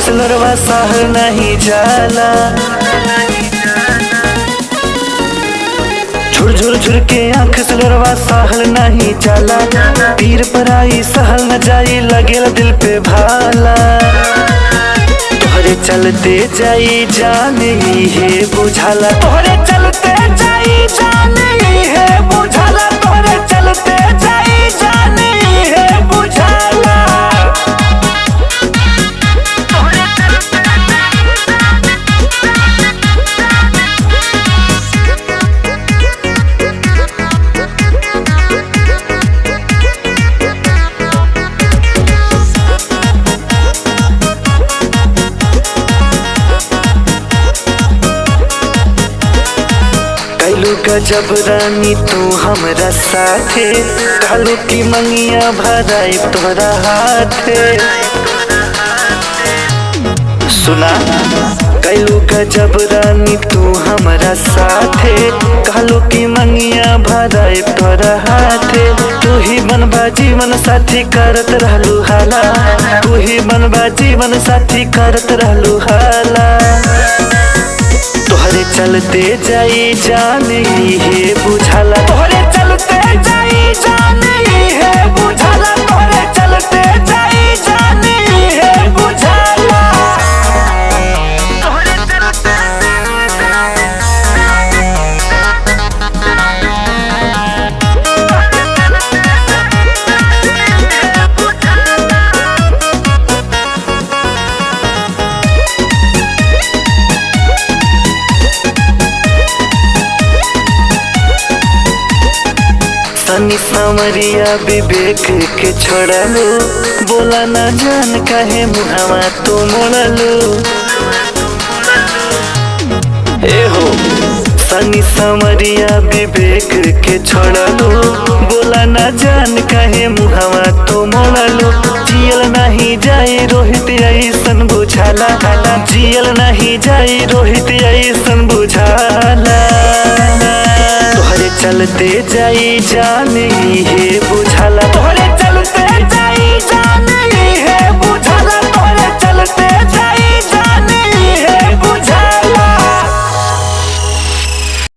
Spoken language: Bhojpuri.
से लोरवा सहल नहीं जाला। झुर झुर झुर के आँख से लोरवा सहल नहीं जाला। पीर पर आई सहल न जाई लगेला दिल पे भाला। तोहरे चलते जाई जाने है बुझाला। तोहरे चलते जाई जाने है बुझाला। तोहरे चलते जाई जाने है बुझाला। कहलू गजब रानी तू हमरा साथे। कहलू की मंगिया भराई तोहरा हाथे। सुना कहलू गजब रानी तू हमरा साथे। कहलू की मंगिया भराई तोहरा हाथे। तू ही बनबा जीवन साथी करत रहलू हाला। तू ही बनबा जीवन साथी करत रहलू हाला। तोहरे चलते जाई जाने है बुझाला। तोहरे चलते जाई जाने है बुझाला। तोहरे चलते जाई जाने है बुझाला। तोहरे चलते सनी सामरिया विवेक के छोड़लू। बोला न जान काहे मुहावा तू मोड़लू। ए हो सनी सामरिया विवेक के छोड़लू। बोला न जान काहे मुहावा तू मोड़लू। जियल नहीं जाई रोहित ऐसन बुझाला। जियल नहीं जाई रोहित ऐसन बुझाला। तोहरे चलते जाई जाने है बुझाला। तोहरे चलते जाई जाने है बुझाला। तोहरे चलते जाई